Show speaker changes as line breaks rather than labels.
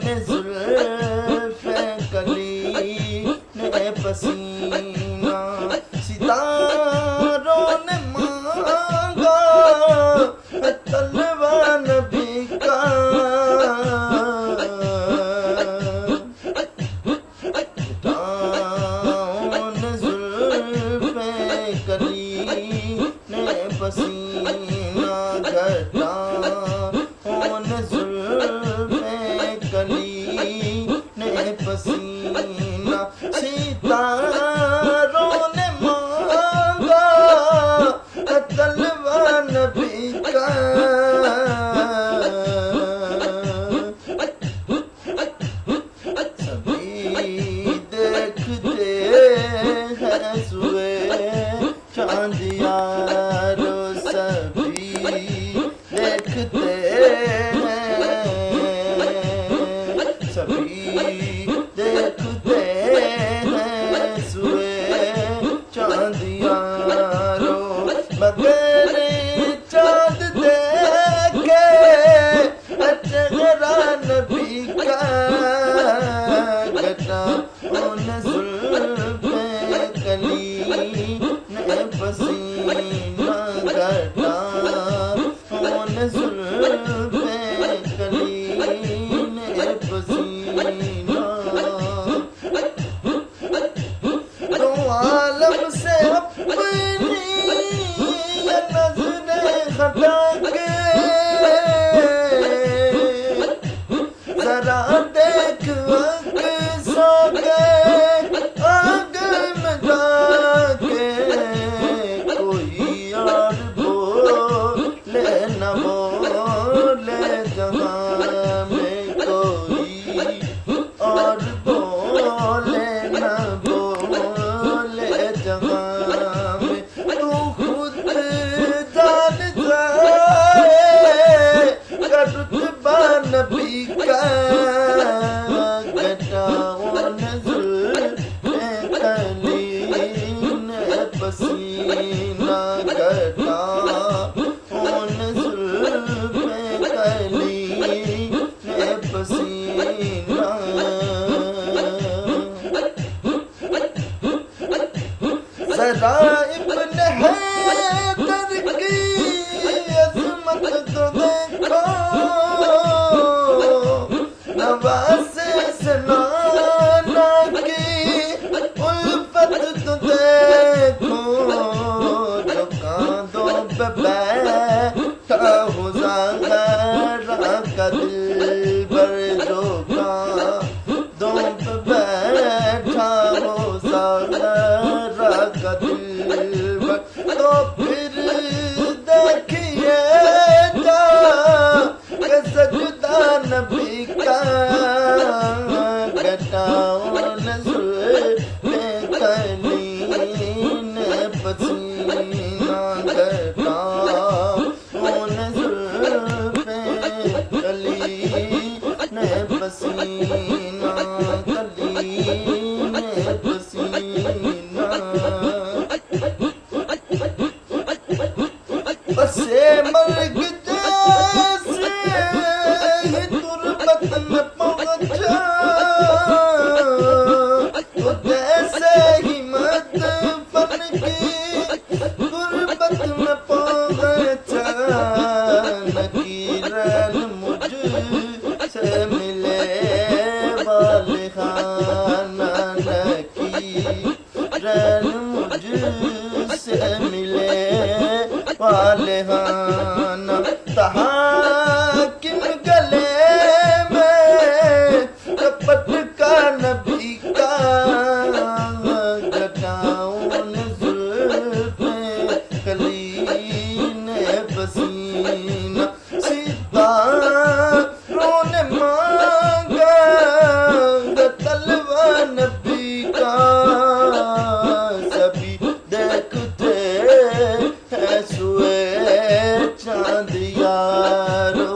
نے زلف کلی نے پسینہ ستاروں نے مانگا طلبہ نبی کا نے زلف کلی نے پسینہ گھٹاؤں نے زلف کلی نے پسینہ ستاروں نے مانگا طلبہ نبی کا سبھی دیکھتے ہیں سوئے چاند یارو سبھی دیکھتے ہیں سبھی دیکھتے ہیں سوئے چاند یارو مگر چاند دیکھے چہرہ نبی کا گٹا ان زلف کلی نے پسینہ گٹا ان زلف کلی نے پسینہ دو عالم سے اپنی نظریں ہٹا کے ذرا دیکھ اقصا کے آگے میں جا کے کوئی اور بولے نہ بولے جہاں میں کوئی اور بولے نہ بولے جہاں میں تو خود جان جائے کہ رتبہ نبی کا گٹاؤں نے زلف کلی نے پسینہ گٹاؤں نے زلف کلی نے پسینہ ذرا ابن حیدر کی عظمت تو دیکھو نواسے سنانا کی الفت تو دیکھو جو کاندھوں پہ بیٹھا ہو زہرا کا دلبر جو کاندھوں پہ بیٹھا ہو زہرا کا دلبر تو پھر دیکھیے جا کہ سجدہ نبی کا گٹاؤں نے زلف کلی نے پسینہ گٹاؤں نے زلف کلی نے پسینہ کلی نے پسینہ بسے مرگ جیسے ہی تربت میں پہنچا تو جیسے ہی مدفن کی تربت میں پہنچا نکیرن مجھ سے ملے والہانہ نکیرن مجھ سے ملے والہانہ تحاکم گلے میں کپٹ کا نبی کا گٹاؤں نے زلف کلی نے پسینہ ستاروں نے مانگا طلبہ نبی کا سبھی دیکھتے ہیں سوئے چاند یارو